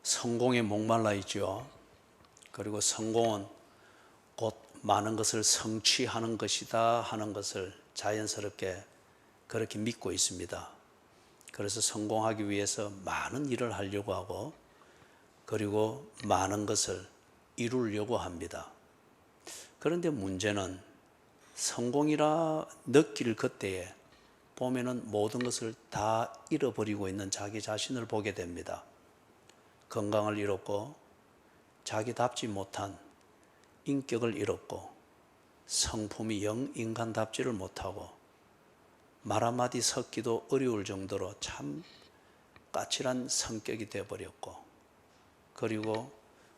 성공에 목말라 있죠. 그리고 성공은 곧 많은 것을 성취하는 것이다 하는 것을 자연스럽게 그렇게 믿고 있습니다. 그래서 성공하기 위해서 많은 일을 하려고 하고, 그리고 많은 것을 이루려고 합니다. 그런데 문제는 성공이라 느낄 그때에 보면은 모든 것을 다 잃어버리고 있는 자기 자신을 보게 됩니다. 건강을 잃었고, 자기답지 못한 인격을 잃었고, 성품이 영 인간답지를 못하고, 말 한마디 섞기도 어려울 정도로 참 까칠한 성격이 되어버렸고, 그리고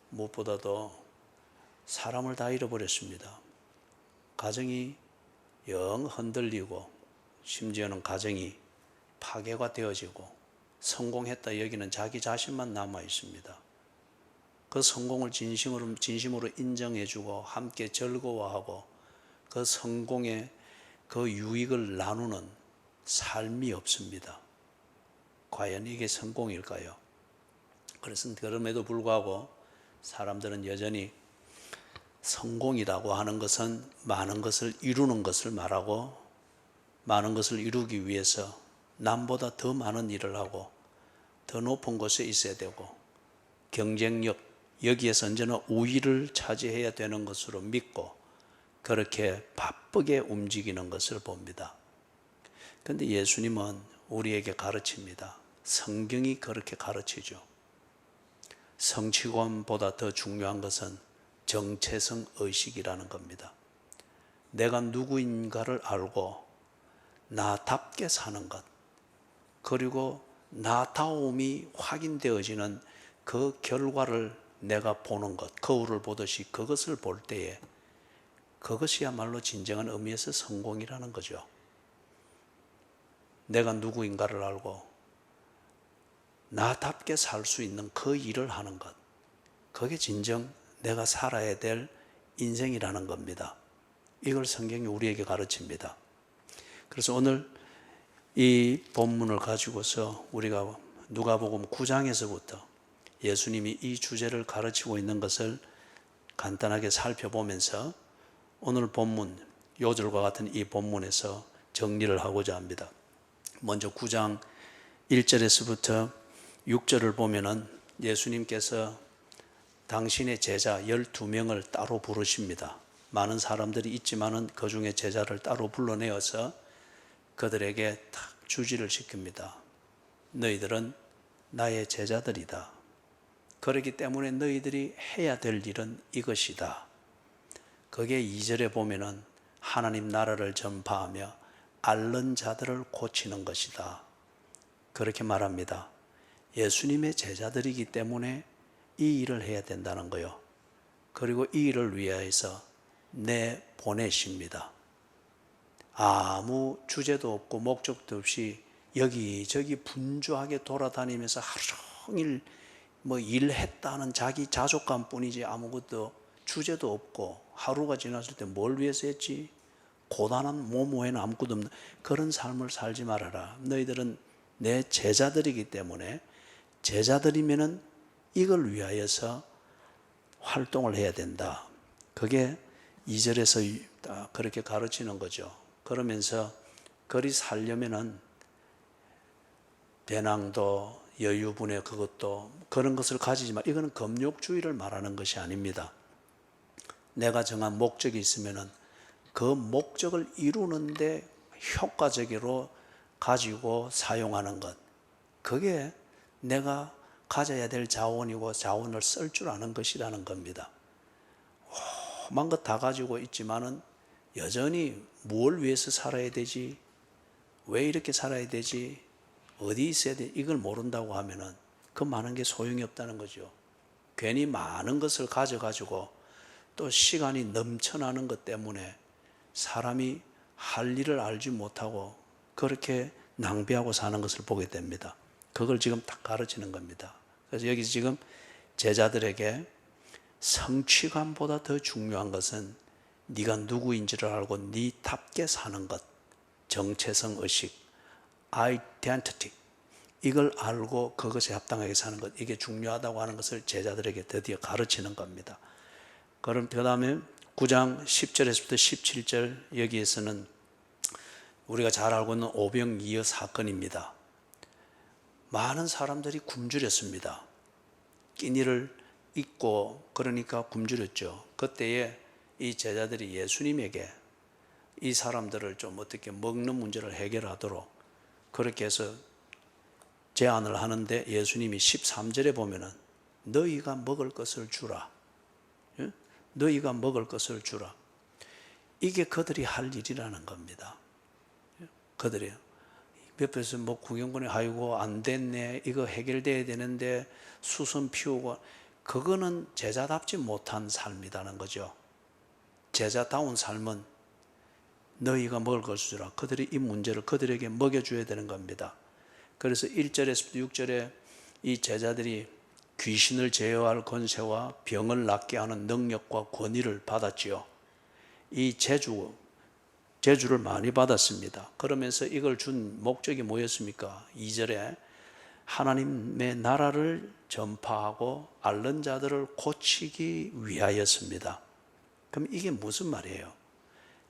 무엇보다도 사람을 다 잃어버렸습니다. 가정이 영 흔들리고, 심지어는 가정이 파괴가 되어지고, 성공했다 여기는 자기 자신만 남아 있습니다. 그 성공을 진심으로 인정해주고 함께 즐거워하고 그 성공의 그 유익을 나누는 삶이 없습니다. 과연 이게 성공일까요? 그래서 그럼에도 불구하고 사람들은 여전히 성공이라고 하는 것은 많은 것을 이루는 것을 말하고, 많은 것을 이루기 위해서 남보다 더 많은 일을 하고 더 높은 곳에 있어야 되고, 경쟁력, 여기에서 언제나 우위를 차지해야 되는 것으로 믿고 그렇게 바쁘게 움직이는 것을 봅니다. 그런데 예수님은 우리에게 가르칩니다. 성경이 그렇게 가르치죠. 성취감보다 더 중요한 것은 정체성 의식이라는 겁니다. 내가 누구인가를 알고 나답게 사는 것, 그리고 나다움이 확인되어지는 그 결과를 내가 보는 것, 거울을 보듯이 그것을 볼 때에 그것이야말로 진정한 의미에서 성공이라는 거죠. 내가 누구인가를 알고 나답게 살 수 있는 그 일을 하는 것, 그게 진정 내가 살아야 될 인생이라는 겁니다. 이걸 성경이 우리에게 가르칩니다. 그래서 오늘 이 본문을 가지고서 우리가 누가복음 9장에서부터 예수님이 이 주제를 가르치고 있는 것을 간단하게 살펴보면서 오늘 본문, 요절과 같은 이 본문에서 정리를 하고자 합니다. 먼저 9장 1절에서부터 6절을 보면은 예수님께서 당신의 제자 12명을 따로 부르십니다. 많은 사람들이 있지만은 그 중에 제자를 따로 불러내어서 그들에게 딱 주지를 시킵니다. 너희들은 나의 제자들이다. 그렇기 때문에 너희들이 해야 될 일은 이것이다. 그게 2절에 보면은 하나님 나라를 전파하며 앓는 자들을 고치는 것이다. 그렇게 말합니다. 예수님의 제자들이기 때문에 이 일을 해야 된다는 거요. 그리고 이 일을 위하여서 내보내십니다. 아무 주제도 없고 목적도 없이 여기저기 분주하게 돌아다니면서 하루 종일 일했다는 자기 자족감 뿐이지 아무것도 주제도 없고, 하루가 지났을 때 뭘 위해서 했지? 고단한 몸 외에는 아무것도 없는 그런 삶을 살지 말아라. 너희들은 내 제자들이기 때문에, 제자들이면은 이걸 위하여서 활동을 해야 된다. 그게 2절에서 그렇게 가르치는 거죠. 그러면서 그리 살려면은 배낭도 여유분의 그것도 그런 것을 가지지만 이거는 금욕주의를 말하는 것이 아닙니다. 내가 정한 목적이 있으면은 그 목적을 이루는데 효과적으로 가지고 사용하는 것, 그게 내가 가져야 될 자원이고 자원을 쓸 줄 아는 것이라는 겁니다. 험한 것 다 가지고 있지만은 여전히 뭘 위해서 살아야 되지? 왜 이렇게 살아야 되지? 어디 있어야 돼? 이걸 모른다고 하면은 그 많은 게 소용이 없다는 거죠. 괜히 많은 것을 가져가지고 또 시간이 넘쳐나는 것 때문에 사람이 할 일을 알지 못하고 그렇게 낭비하고 사는 것을 보게 됩니다. 그걸 지금 딱 가르치는 겁니다. 그래서 여기서 지금 제자들에게 성취감보다 더 중요한 것은 네가 누구인지를 알고 네답게 사는 것, 정체성 의식, identity, 이걸 알고 그것에 합당하게 사는 것, 이게 중요하다고 하는 것을 제자들에게 드디어 가르치는 겁니다. 그럼 그 다음에 9장 10절에서부터 17절, 여기에서는 우리가 잘 알고 있는 오병이어 사건입니다. 많은 사람들이 굶주렸습니다. 끼니를 잊고 그러니까 굶주렸죠. 그때에 이 제자들이 예수님에게 이 사람들을 좀 어떻게 먹는 문제를 해결하도록 그렇게 해서 제안을 하는데, 예수님이 13절에 보면은 너희가 먹을 것을 주라. 너희가 먹을 것을 주라. 이게 그들이 할 일이라는 겁니다. 그들이 옆에서 뭐 구경꾼이 아이고 안 됐네, 이거 해결돼야 되는데 수선 피우고, 그거는 제자답지 못한 삶이라는 거죠. 제자다운 삶은 너희가 먹을 것을 주라. 그들이 이 문제를 그들에게 먹여줘야 되는 겁니다. 그래서 1절에서부터 6절에 이 제자들이 귀신을 제어할 권세와 병을 낫게 하는 능력과 권위를 받았지요. 이 제주를 많이 받았습니다. 그러면서 이걸 준 목적이 뭐였습니까? 2절에 하나님의 나라를 전파하고 앓는 자들을 고치기 위하였습니다. 그럼 이게 무슨 말이에요?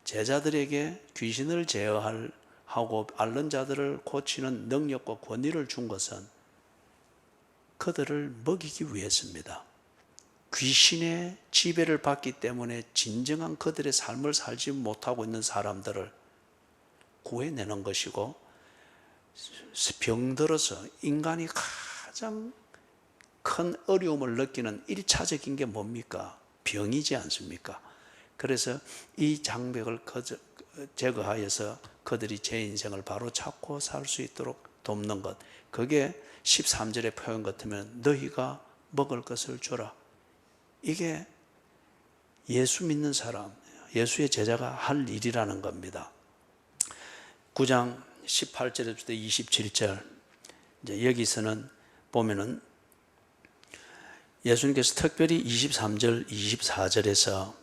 제자들에게 귀신을 제어하고 앓는 자들을 고치는 능력과 권위를 준 것은 그들을 먹이기 위해서입니다. 귀신의 지배를 받기 때문에 진정한 그들의 삶을 살지 못하고 있는 사람들을 구해내는 것이고, 병들어서 인간이 가장 큰 어려움을 느끼는 1차적인 게 뭡니까? 병이지 않습니까? 그래서 이 장벽을 제거하여서 그들이 제 인생을 바로 찾고 살 수 있도록 돕는 것, 그게 13절의 표현 같으면 너희가 먹을 것을 주라. 이게 예수 믿는 사람, 예수의 제자가 할 일이라는 겁니다. 9장 18절에서 27절, 이제 여기서는 보면은 예수님께서 특별히 23절, 24절에서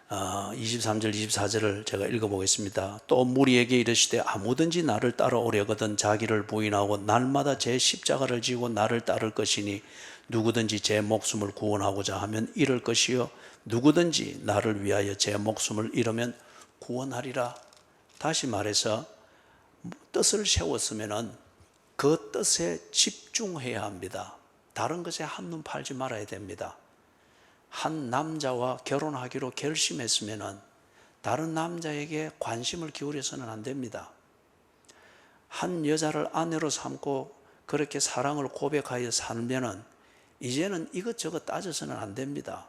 23절, 24절을 제가 읽어보겠습니다. 또 무리에게 이르시되 아무든지 나를 따라오려거든 자기를 부인하고 날마다 제 십자가를 지고 나를 따를 것이니 누구든지 제 목숨을 구원하고자 하면 잃을 것이요 누구든지 나를 위하여 제 목숨을 잃으면 구원하리라. 다시 말해서 뜻을 세웠으면 그 뜻에 집중해야 합니다. 다른 것에 한눈 팔지 말아야 됩니다. 한 남자와 결혼하기로 결심했으면 다른 남자에게 관심을 기울여서는 안 됩니다. 한 여자를 아내로 삼고 그렇게 사랑을 고백하여 살면은 이제는 이것저것 따져서는 안 됩니다.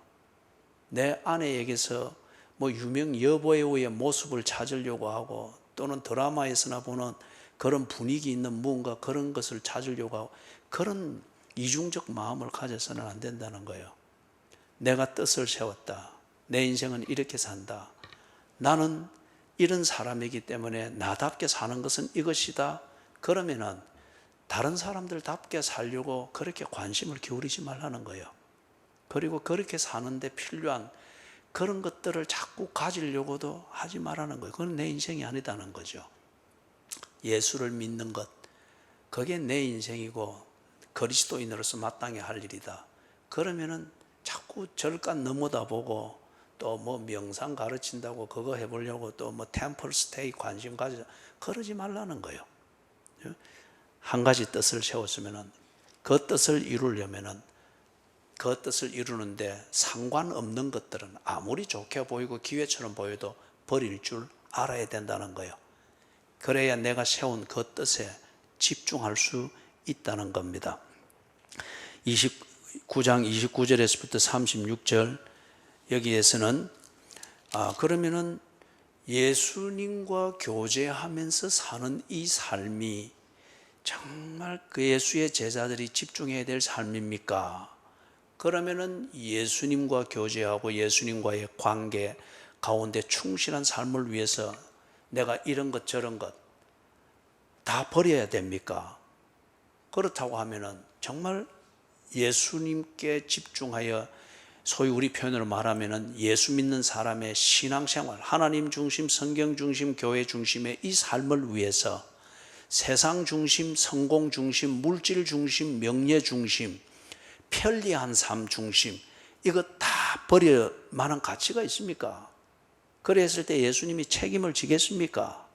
내 아내에게서 뭐 유명 여배우의 모습을 찾으려고 하고, 또는 드라마에서나 보는 그런 분위기 있는 무언가 그런 것을 찾으려고 하고, 그런 이중적 마음을 가져서는 안 된다는 거예요. 내가 뜻을 세웠다. 내 인생은 이렇게 산다. 나는 이런 사람이기 때문에 나답게 사는 것은 이것이다. 그러면은 다른 사람들답게 살려고 그렇게 관심을 기울이지 말라는 거예요. 그리고 그렇게 사는데 필요한 그런 것들을 자꾸 가지려고도 하지 말라는 거예요. 그건 내 인생이 아니다는 거죠. 예수를 믿는 것, 그게 내 인생이고 그리스도인으로서 마땅히 할 일이다. 그러면은 자꾸 절간 넘어다 보고 또 뭐 명상 가르친다고 그거 해보려고 또 뭐 템플 스테이 관심 가지자, 그러지 말라는 거예요. 한 가지 뜻을 세웠으면은 그 뜻을 이루려면은 그 뜻을 이루는데 상관없는 것들은 아무리 좋게 보이고 기회처럼 보여도 버릴 줄 알아야 된다는 거예요. 그래야 내가 세운 그 뜻에 집중할 수 있다는 겁니다. 9장 29절에서부터 36절, 여기에서는 그러면은 예수님과 교제하면서 사는 이 삶이 정말 그 예수의 제자들이 집중해야 될 삶입니까? 그러면은 예수님과 교제하고 예수님과의 관계 가운데 충실한 삶을 위해서 내가 이런 것 저런 것 다 버려야 됩니까? 그렇다고 하면은 정말 예수님께 집중하여, 소위 우리 표현으로 말하면은 예수 믿는 사람의 신앙생활, 하나님 중심, 성경 중심, 교회 중심의 이 삶을 위해서 세상 중심, 성공 중심, 물질 중심, 명예 중심, 편리한 삶 중심, 이거 다 버릴 만한 가치가 있습니까? 그랬을 때 예수님이 책임을 지겠습니까?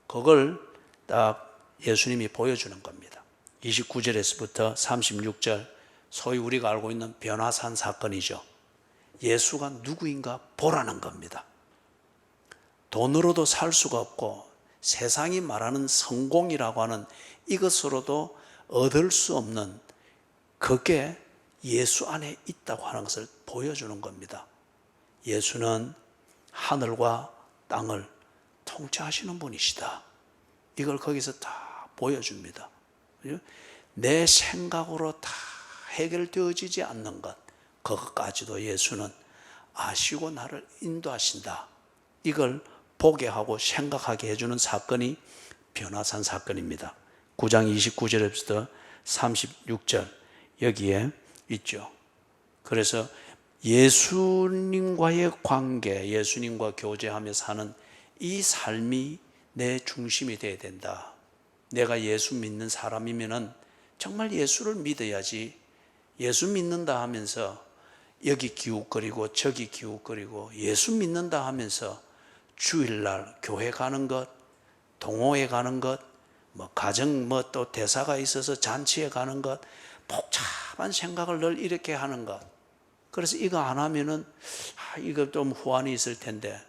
그걸 딱 예수님이 보여주는 겁니다. 29절에서부터 36절, 소위 우리가 알고 있는 변화산 사건이죠. 예수가 누구인가 보라는 겁니다. 돈으로도 살 수가 없고 세상이 말하는 성공이라고 하는 이것으로도 얻을 수 없는 그게 예수 안에 있다고 하는 것을 보여주는 겁니다. 예수는 하늘과 땅을 통치하시는 분이시다. 이걸 거기서 다 보여줍니다. 내 생각으로 다 해결되어지지 않는 것, 그것까지도 예수는 아시고 나를 인도하신다. 이걸 보게 하고 생각하게 해주는 사건이 변화산 사건입니다. 9장 29절부터 36절 여기에 있죠. 그래서 예수님과의 관계, 예수님과 교제하며 사는 이 삶이 내 중심이 되어야 된다. 내가 예수 믿는 사람이면은 정말 예수를 믿어야지, 예수 믿는다 하면서 여기 기웃거리고 저기 기웃거리고 예수 믿는다 하면서 주일날 교회 가는 것, 동호회 가는 것, 가정 또 대사가 있어서 잔치에 가는 것, 복잡한 생각을 늘 이렇게 하는 것. 그래서 이거 안 하면은 이거 좀 후환이 있을 텐데,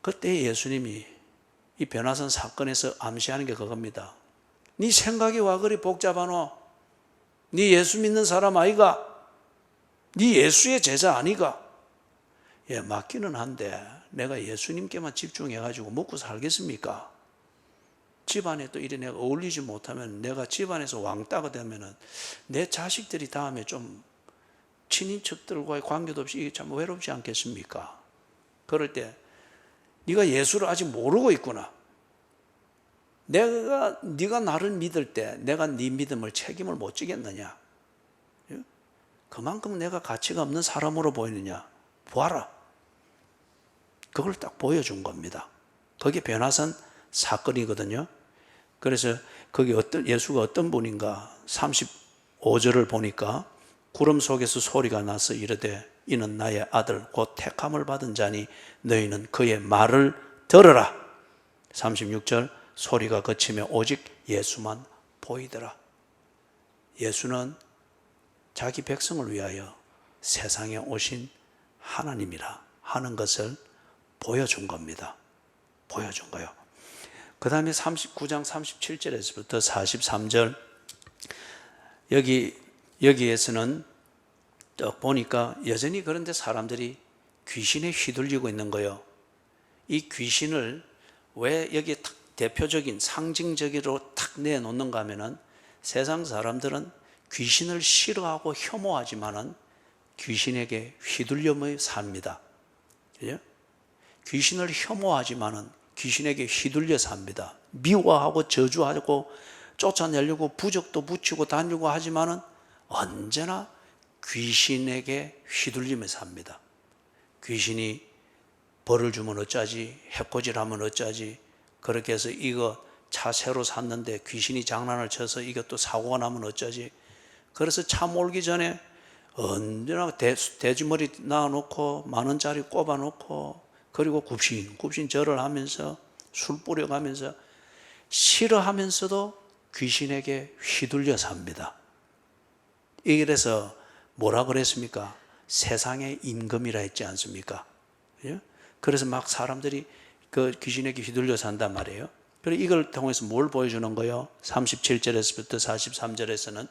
그때 예수님이 이 변화산 사건에서 암시하는 게 그겁니다. 네 생각이 와 그리 복잡하노? 네 예수 믿는 사람 아이가? 네 예수의 제자 아니가? 예, 맞기는 한데 내가 예수님께만 집중해가지고 먹고 살겠습니까? 집안에 또 이래 내가 어울리지 못하면, 내가 집안에서 왕따가 되면은 내 자식들이 다음에 좀 친인척들과의 관계도 없이 이게 참 외롭지 않겠습니까? 그럴 때 네가 예수를 아직 모르고 있구나. 네가 나를 믿을 때 내가 네 믿음을 책임을 못 지겠느냐? 그만큼 내가 가치가 없는 사람으로 보이느냐? 보아라. 그걸 딱 보여준 겁니다. 그게 변화산 사건이거든요. 그래서 거기 예수가 어떤 분인가 35절을 보니까 구름 속에서 소리가 나서 이르되 이는 나의 아들 곧 택함을 받은 자니 너희는 그의 말을 들으라. 36절 소리가 그치며 오직 예수만 보이더라. 예수는 자기 백성을 위하여 세상에 오신 하나님이라 하는 것을 보여준 겁니다. 보여준 거예요. 그 다음에 39장 37절에서부터 43절 여기에서는 딱 보니까 여전히 그런데 사람들이 귀신에 휘둘리고 있는 거예요. 이 귀신을 왜 여기에 대표적인 상징적으로 탁 내놓는가 하면은 세상 사람들은 귀신을 싫어하고 혐오하지만은 귀신에게 휘둘려 삽니다. 그죠? 귀신을 혐오하지만은 귀신에게 휘둘려 삽니다. 미워하고 저주하고 쫓아내려고 부적도 붙이고 다니고 하지만은 언제나 귀신에게 휘둘리며 삽니다. 귀신이 벌을 주면 어쩌지, 해코지하면 어쩌지, 그렇게 해서 이거 차 새로 샀는데 귀신이 장난을 쳐서 이것도 사고가 나면 어쩌지. 그래서 차 몰기 전에 언제나 돼지머리 놔놓고 만원짜리 꼽아놓고, 그리고 굽신 절을 하면서 술 뿌려가면서 싫어하면서도 귀신에게 휘둘려 삽니다. 이래서 뭐라 그랬습니까? 세상의 임금이라 했지 않습니까? 그래서 막 사람들이 그 귀신에게 휘둘려 산단 말이에요. 그리고 이걸 통해서 뭘 보여주는 거예요? 37절에서부터 43절에서는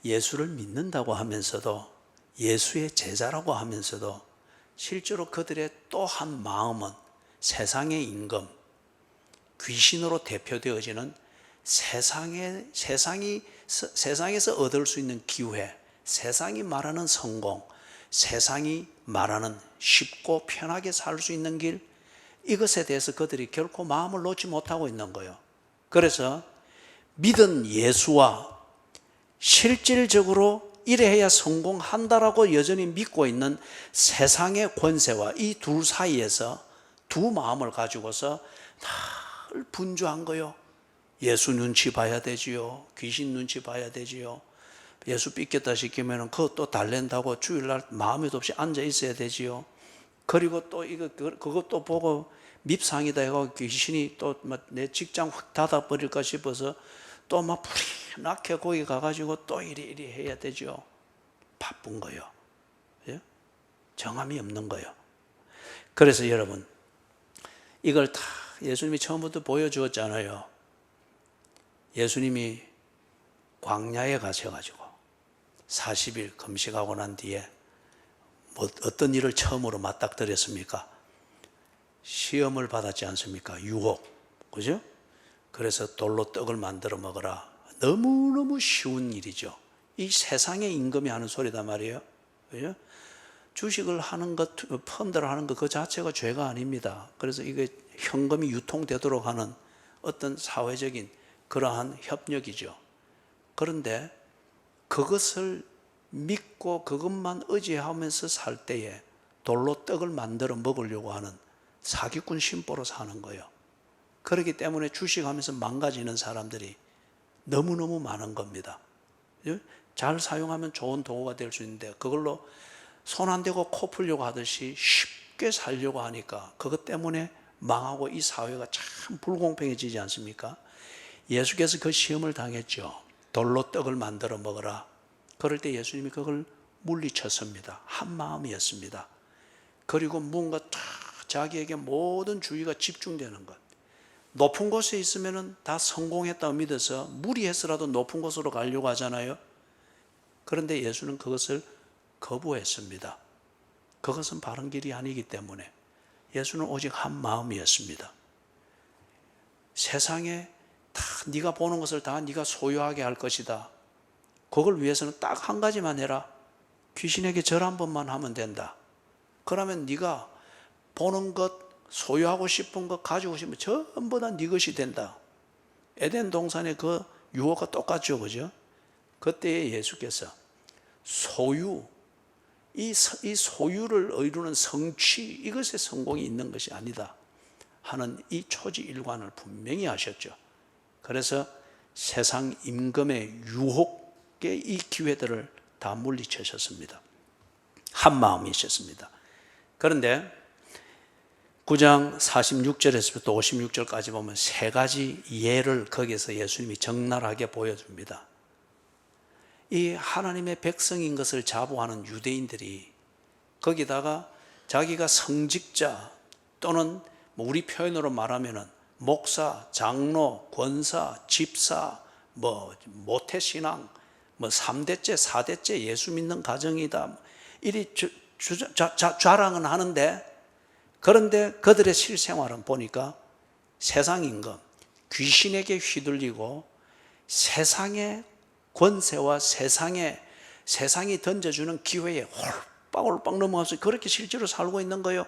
예수를 믿는다고 하면서도, 예수의 제자라고 하면서도 실제로 그들의 또 한 마음은 세상의 임금, 귀신으로 대표되어지는 세상에서 얻을 수 있는 기회, 세상이 말하는 성공, 세상이 말하는 쉽고 편하게 살 수 있는 길, 이것에 대해서 그들이 결코 마음을 놓지 못하고 있는 거예요. 그래서 믿은 예수와 실질적으로 이래야 성공한다라고 여전히 믿고 있는 세상의 권세와 이 둘 사이에서 두 마음을 가지고서 다 분주한 거요. 예수 눈치 봐야 되지요. 귀신 눈치 봐야 되지요. 예수 삐겠다 시키면 그것도 달랜다고 주일날 마음에도 없이 앉아 있어야 되지요. 그리고 또 그것도 보고 밉상이다 해서 귀신이 또 내 직장 확 닫아버릴까 싶어서 또 막 불이 나게 거기 가가지고 또 이리 해야 되죠. 바쁜 거요. 예? 정함이 없는 거요. 그래서 여러분, 이걸 다 예수님이 처음부터 보여주었잖아요. 예수님이 광야에 가셔가지고 40일 금식하고 난 뒤에 어떤 일을 처음으로 맞닥뜨렸습니까? 시험을 받았지 않습니까? 유혹. 그죠? 그래서 돌로 떡을 만들어 먹어라. 너무너무 쉬운 일이죠. 이 세상의 임금이 하는 소리단 말이에요. 그죠? 주식을 하는 것, 펀드를 하는 것 그 자체가 죄가 아닙니다. 그래서 이게 현금이 유통되도록 하는 어떤 사회적인 그러한 협력이죠. 그런데 그것을 믿고 그것만 의지하면서 살 때에 돌로 떡을 만들어 먹으려고 하는 사기꾼 심보로 사는 거예요. 그렇기 때문에 주식하면서 망가지는 사람들이 너무너무 많은 겁니다. 잘 사용하면 좋은 도구가 될 수 있는데 그걸로 손 안 대고 코 풀려고 하듯이 쉽게 살려고 하니까 그것 때문에 망하고 이 사회가 참 불공평해지지 않습니까? 예수께서 그 시험을 당했죠. 돌로 떡을 만들어 먹어라. 그럴 때 예수님이 그걸 물리쳤습니다. 한 마음이었습니다. 그리고 뭔가 자기에게 모든 주의가 집중되는 것. 높은 곳에 있으면 다 성공했다고 믿어서 무리해서라도 높은 곳으로 가려고 하잖아요. 그런데 예수는 그것을 거부했습니다. 그것은 바른 길이 아니기 때문에 예수는 오직 한 마음이었습니다. 세상에 다 네가 보는 것을 다 네가 소유하게 할 것이다. 그걸 위해서는 딱 한 가지만 해라. 귀신에게 절 한 번만 하면 된다. 그러면 네가 보는 것, 소유하고 싶은 것, 가지고 싶은 것 전부 다 네 것이 된다. 에덴 동산의 그 유혹과 똑같죠. 그죠? 그때 예수께서 소유, 이 소유를 이루는 성취, 이것에 성공이 있는 것이 아니다 하는 이 초지일관을 분명히 하셨죠. 그래서 세상 임금의 유혹의 이 기회들을 다 물리치셨습니다. 한 마음이셨습니다. 그런데 9장 46절에서부터 56절까지 보면 세 가지 예를 거기서 예수님이 적나라하게 보여줍니다. 이 하나님의 백성인 것을 자부하는 유대인들이 거기다가 자기가 성직자 또는 우리 표현으로 말하면 목사, 장로, 권사, 집사, 모태신앙, 3대째, 4대째 예수 믿는 가정이다. 이리 자랑은 하는데 그런데 그들의 실생활은 보니까 세상 임금, 귀신에게 휘둘리고 세상의 권세와 세상이 던져주는 기회에 홀빡홀빡 넘어가서 그렇게 실제로 살고 있는 거예요.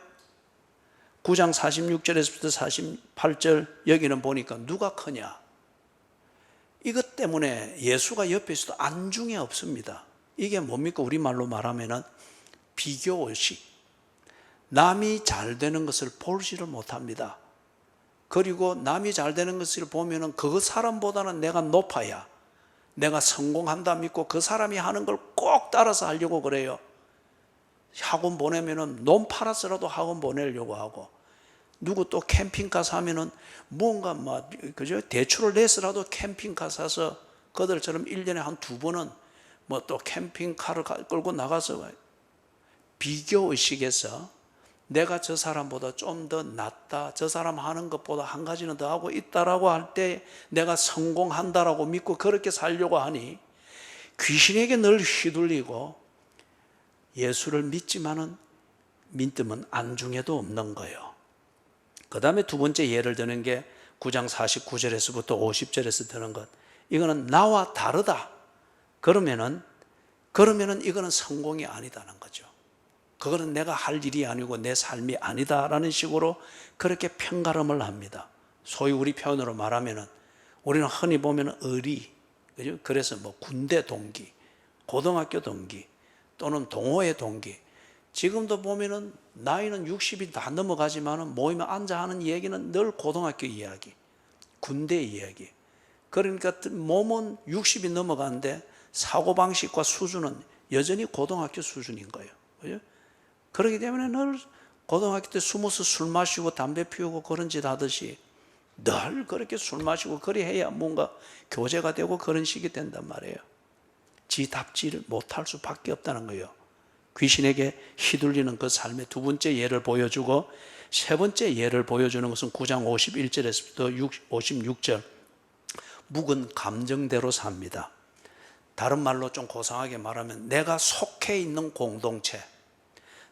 9장 46절에서부터 48절 여기는 보니까 누가 크냐? 이것 때문에 예수가 옆에 있어도 안중에 없습니다. 이게 뭡니까? 우리말로 말하면 비교의식. 남이 잘 되는 것을 보지를 못합니다. 그리고 남이 잘 되는 것을 보면 그 사람보다는 내가 높아야 내가 성공한다 믿고 그 사람이 하는 걸 꼭 따라서 하려고 그래요. 학원 보내면 논 팔아서라도 학원 보내려고 하고 누구 또 캠핑카 사면은 뭔가 그죠? 대출을 내서라도 캠핑카 사서 그들처럼 1년에 한 2번은 또 캠핑카를 끌고 나가서 비교의식에서 내가 저 사람보다 좀 더 낫다, 저 사람 하는 것보다 한 가지는 더 하고 있다라고 할 때 내가 성공한다라고 믿고 그렇게 살려고 하니 귀신에게 늘 휘둘리고 예수를 믿지만은 믿음은 안중에도 없는 거예요. 그 다음에 두 번째 예를 드는 게 9장 49절에서부터 50절에서 드는 것. 이거는 나와 다르다. 그러면은 이거는 성공이 아니다는 거죠. 그거는 내가 할 일이 아니고 내 삶이 아니다라는 식으로 그렇게 편가름을 합니다. 소위 우리 표현으로 말하면은 우리는 흔히 보면 의리, 그죠? 그래서 군대 동기, 고등학교 동기 또는 동호회 동기. 지금도 보면은 나이는 60이 다 넘어가지만은 모이면 앉아 하는 얘기는 늘 고등학교 이야기. 군대 이야기. 그러니까 몸은 60이 넘어가는데 사고방식과 수준은 여전히 고등학교 수준인 거예요. 그죠? 그렇기 때문에 늘 고등학교 때 숨어서 술 마시고 담배 피우고 그런 짓 하듯이 늘 그렇게 술 마시고 그리 해야 뭔가 교제가 되고 그런 식이 된단 말이에요. 지답지를 못할 수밖에 없다는 거예요. 귀신에게 휘둘리는 그 삶의 두 번째 예를 보여주고, 세 번째 예를 보여주는 것은 9장 51절에서부터 56절. 묵은 감정대로 삽니다. 다른 말로 좀 고상하게 말하면 내가 속해 있는 공동체,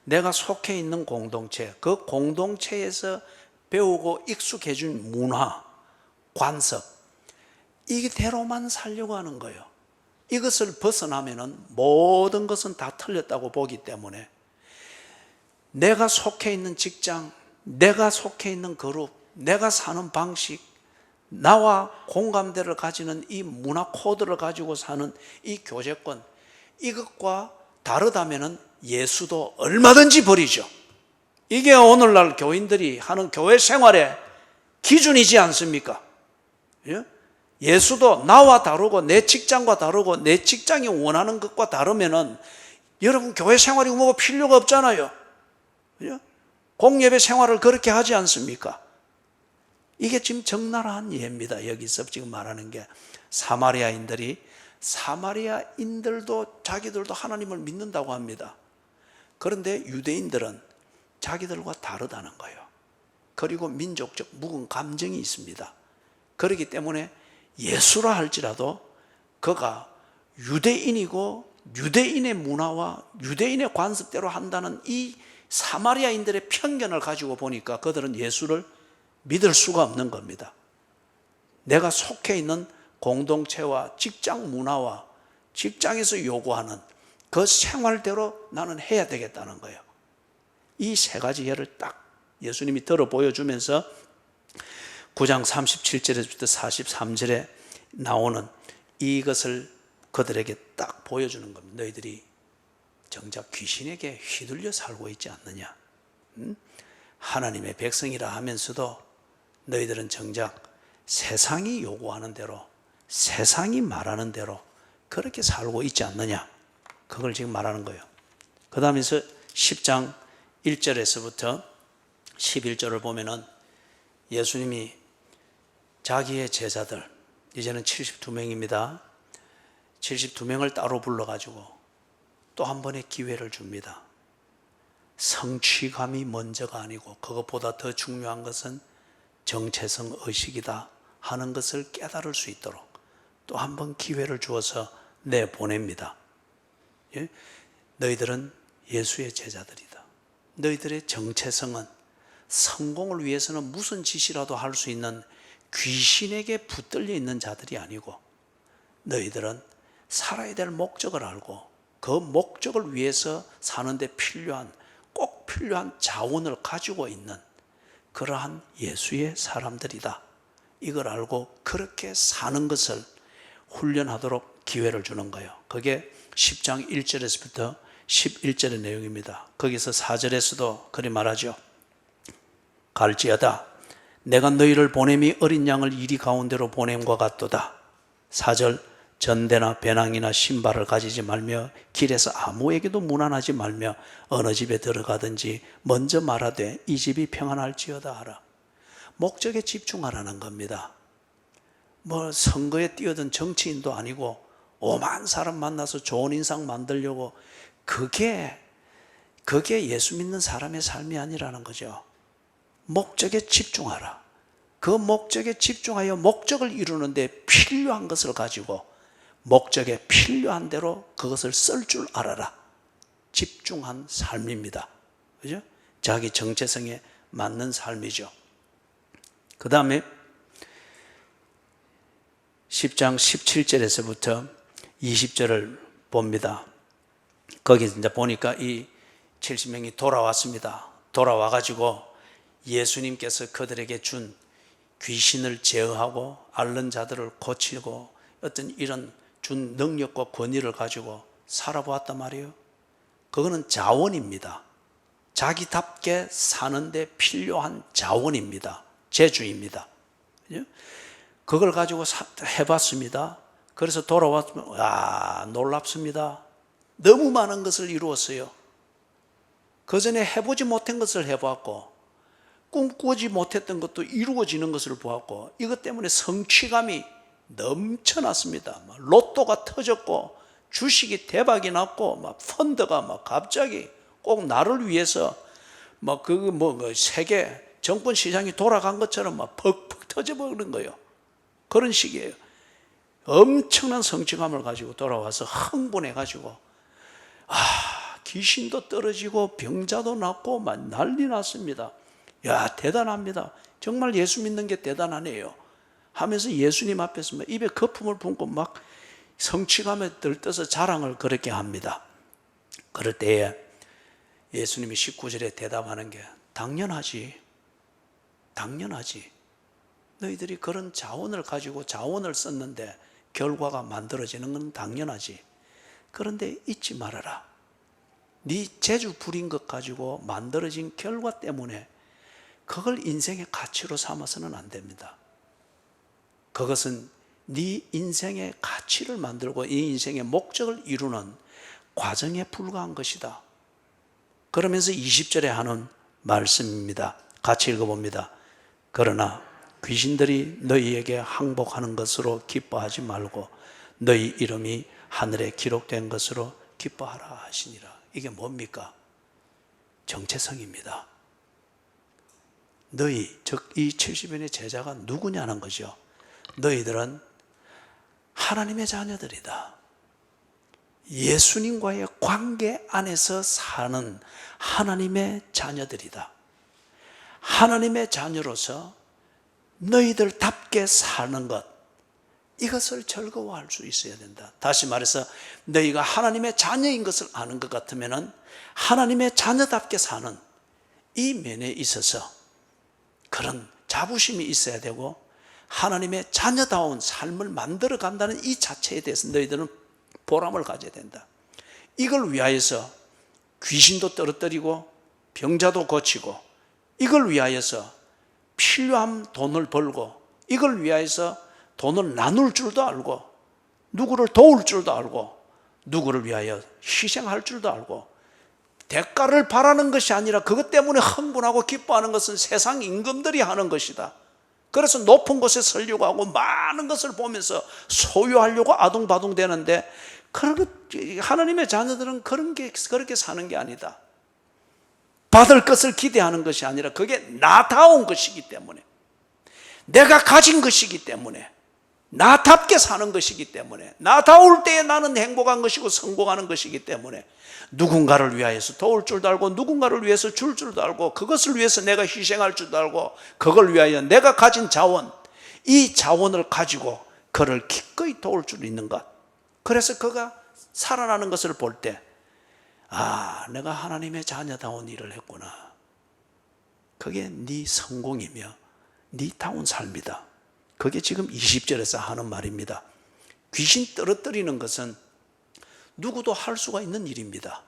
내가 속해 있는 공동체, 그 공동체에서 배우고 익숙해진 문화, 관습, 이대로만 살려고 하는 거예요. 이것을 벗어나면은 모든 것은 다 틀렸다고 보기 때문에 내가 속해 있는 직장, 내가 속해 있는 그룹, 내가 사는 방식, 나와 공감대를 가지는 이 문화 코드를 가지고 사는 이 교제권, 이것과 다르다면은 예수도 얼마든지 버리죠. 이게 오늘날 교인들이 하는 교회 생활의 기준이지 않습니까? 예수도 나와 다르고 내 직장과 다르고 내 직장이 원하는 것과 다르면은 여러분 교회 생활이 뭐 필요가 없잖아요. 공예배 생활을 그렇게 하지 않습니까? 이게 지금 적나라한 예입니다. 여기서 지금 말하는 게 사마리아인들도 자기들도 하나님을 믿는다고 합니다. 그런데 유대인들은 자기들과 다르다는 거예요. 그리고 민족적 묵은 감정이 있습니다. 그렇기 때문에 예수라 할지라도 그가 유대인이고 유대인의 문화와 유대인의 관습대로 한다는 이 사마리아인들의 편견을 가지고 보니까 그들은 예수를 믿을 수가 없는 겁니다. 내가 속해 있는 공동체와 직장 문화와 직장에서 요구하는 그 생활대로 나는 해야 되겠다는 거예요. 이 세 가지 예를 딱 예수님이 들어 보여주면서 9장 37절에서부터 43절에 나오는 이것을 그들에게 딱 보여주는 겁니다. 너희들이 정작 귀신에게 휘둘려 살고 있지 않느냐? 하나님의 백성이라 하면서도 너희들은 정작 세상이 요구하는 대로, 세상이 말하는 대로 그렇게 살고 있지 않느냐? 그걸 지금 말하는 거예요. 그 다음에서 10장 1절에서부터 11절을 보면은 예수님이 자기의 제자들, 이제는 72명입니다. 72명을 따로 불러가지고 또 한 번의 기회를 줍니다. 성취감이 먼저가 아니고 그것보다 더 중요한 것은 정체성 의식이다 하는 것을 깨달을 수 있도록 또 한 번 기회를 주어서 내보냅니다. 예? 너희들은 예수의 제자들이다. 너희들의 정체성은 성공을 위해서는 무슨 짓이라도 할 수 있는 귀신에게 붙들려 있는 자들이 아니고 너희들은 살아야 될 목적을 알고 그 목적을 위해서 사는데 꼭 필요한 자원을 가지고 있는 그러한 예수의 사람들이다. 이걸 알고 그렇게 사는 것을 훈련하도록 기회를 주는 거예요. 그게 10장 1절에서부터 11절의 내용입니다. 거기서 4절에서도 그리 말하죠. 갈지어다 내가 너희를 보냄이 어린 양을 이리 가운데로 보냄과 같도다. 4절 전대나 배낭이나 신발을 가지지 말며 길에서 아무에게도 문안하지 말며 어느 집에 들어가든지 먼저 말하되 이 집이 평안할지어다 하라. 목적에 집중하라는 겁니다. 뭐 선거에 뛰어든 정치인도 아니고 오만 사람 만나서 좋은 인상 만들려고 그게 예수 믿는 사람의 삶이 아니라는 거죠. 목적에 집중하라. 그 목적에 집중하여 목적을 이루는데 필요한 것을 가지고 목적에 필요한 대로 그것을 쓸 줄 알아라. 집중한 삶입니다. 그죠? 자기 정체성에 맞는 삶이죠. 그 다음에 10장 17절에서부터 20절을 봅니다. 거기 이제 보니까 이 70명이 돌아왔습니다. 돌아와가지고 예수님께서 그들에게 준 귀신을 제어하고 앓는 자들을 고치고 어떤 이런 준 능력과 권위를 가지고 살아보았단 말이에요. 그거는 자원입니다. 자기답게 사는데 필요한 자원입니다. 재주입니다. 그걸 가지고 해봤습니다. 그래서 돌아왔으면 놀랍습니다. 너무 많은 것을 이루었어요. 그전에 해보지 못한 것을 해보았고 꿈꾸지 못했던 것도 이루어지는 것을 보았고 이것 때문에 성취감이 넘쳐났습니다. 로또가 터졌고 주식이 대박이 났고 막 펀드가 막 갑자기 꼭 나를 위해서 세계 정권 시장이 돌아간 것처럼 막 퍽퍽 터져버리는 거예요. 그런 식이에요. 엄청난 성취감을 가지고 돌아와서 흥분해가지고 귀신도 떨어지고 병자도 낫고 막 난리 났습니다. 야, 대단합니다. 정말 예수 믿는 게 대단하네요 하면서 예수님 앞에서 입에 거품을 붓고 막 성취감에 들떠서 자랑을 그렇게 합니다. 그럴 때에 예수님이 19절에 대답하는 게 당연하지. 너희들이 그런 자원을 가지고 자원을 썼는데 결과가 만들어지는 건 당연하지. 그런데 잊지 말아라. 네 재주 부린 것 가지고 만들어진 결과 때문에 그걸 인생의 가치로 삼아서는 안 됩니다. 그것은 네 인생의 가치를 만들고 이 인생의 목적을 이루는 과정에 불과한 것이다. 그러면서 20절에 하는 말씀입니다. 같이 읽어봅니다. 그러나 귀신들이 너희에게 항복하는 것으로 기뻐하지 말고 너희 이름이 하늘에 기록된 것으로 기뻐하라 하시니라. 이게 뭡니까? 정체성입니다. 너희, 즉 이 70인의 제자가 누구냐는 거죠. 너희들은 하나님의 자녀들이다. 예수님과의 관계 안에서 사는 하나님의 자녀들이다. 하나님의 자녀로서 너희들답게 사는 것, 이것을 즐거워할 수 있어야 된다. 다시 말해서 너희가 하나님의 자녀인 것을 아는 것 같으면 하나님의 자녀답게 사는 이 면에 있어서 그런 자부심이 있어야 되고 하나님의 자녀다운 삶을 만들어 간다는 이 자체에 대해서 너희들은 보람을 가져야 된다. 이걸 위하여서 귀신도 떨어뜨리고 병자도 고치고 이걸 위하여서 필요한 돈을 벌고 이걸 위하여서 돈을 나눌 줄도 알고 누구를 도울 줄도 알고 누구를 위하여 희생할 줄도 알고 대가를 바라는 것이 아니라 그것 때문에 흥분하고 기뻐하는 것은 세상 임금들이 하는 것이다. 그래서 높은 곳에 서려고 하고 많은 것을 보면서 소유하려고 아둥바둥 되는데 하나님의 자녀들은 그렇게 사는 게 아니다. 받을 것을 기대하는 것이 아니라 그게 나다운 것이기 때문에 내가 가진 것이기 때문에 나답게 사는 것이기 때문에 나다울 때에 나는 행복한 것이고 성공하는 것이기 때문에 누군가를 위하여서 도울 줄도 알고 누군가를 위해서 줄 줄도 알고 그것을 위해서 내가 희생할 줄도 알고 그걸 위하여 내가 가진 자원, 이 자원을 가지고 그를 기꺼이 도울 줄 있는 것. 그래서 그가 살아나는 것을 볼 때 내가 하나님의 자녀다운 일을 했구나. 그게 네 성공이며 네 다운 삶이다. 그게 지금 20절에서 하는 말입니다. 귀신 떨어뜨리는 것은 누구도 할 수가 있는 일입니다.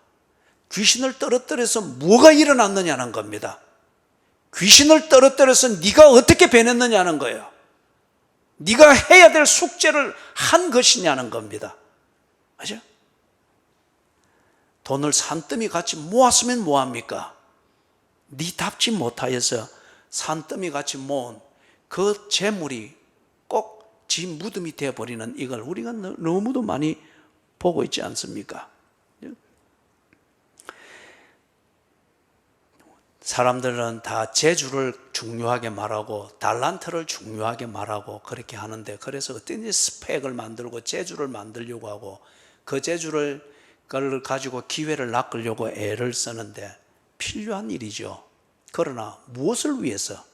귀신을 떨어뜨려서 뭐가 일어났느냐는 겁니다. 귀신을 떨어뜨려서 네가 어떻게 변했느냐는 거예요. 네가 해야 될 숙제를 한 것이냐는 겁니다. 맞죠? 돈을 산더미 같이 모았으면 뭐합니까? 네답지 못하여서 산더미 같이 모은 그 재물이 꼭 지 무덤이 되어버리는 이걸 우리가 너무도 많이 보고 있지 않습니까? 사람들은 다 재주를 중요하게 말하고 달란트를 중요하게 말하고 그렇게 하는데 그래서 어떤 스펙을 만들고 재주를 만들려고 하고 그 재주를 그걸 가지고 기회를 낚으려고 애를 쓰는데 필요한 일이죠. 그러나 무엇을 위해서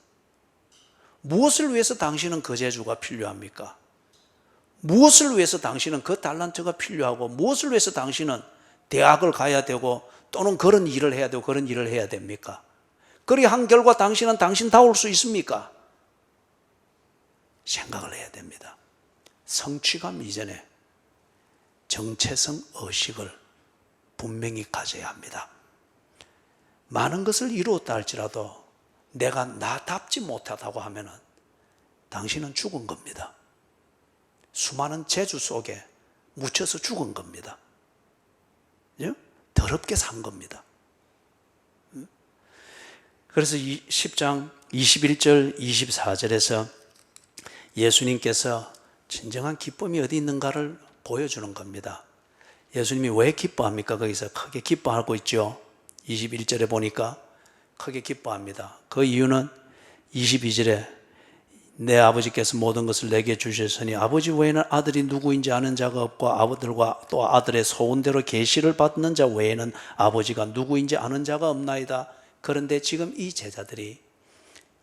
당신은 그 재주가 필요합니까? 무엇을 위해서 당신은 그 달란트가 필요하고 무엇을 위해서 당신은 대학을 가야 되고 또는 그런 일을 해야 되고 그런 일을 해야 됩니까? 그렇게 한 결과 당신은 당신다울 수 있습니까? 생각을 해야 됩니다. 성취감 이전에 정체성 의식을 분명히 가져야 합니다. 많은 것을 이루었다 할지라도 내가 나답지 못하다고 하면 당신은 죽은 겁니다. 수많은 재주 속에 묻혀서 죽은 겁니다. 예? 더럽게 산 겁니다. 그래서 10장 21절 24절에서 예수님께서 진정한 기쁨이 어디 있는가를 보여주는 겁니다. 예수님이 왜 기뻐합니까? 거기서 크게 기뻐하고 있죠. 21절에 보니까 크게 기뻐합니다. 그 이유는 22절에 내 아버지께서 모든 것을 내게 주셨으니 아버지 외에는 아들이 누구인지 아는 자가 없고 아들과 또 아들의 소원대로 계시를 받는 자 외에는 아버지가 누구인지 아는 자가 없나이다. 그런데 지금 이 제자들이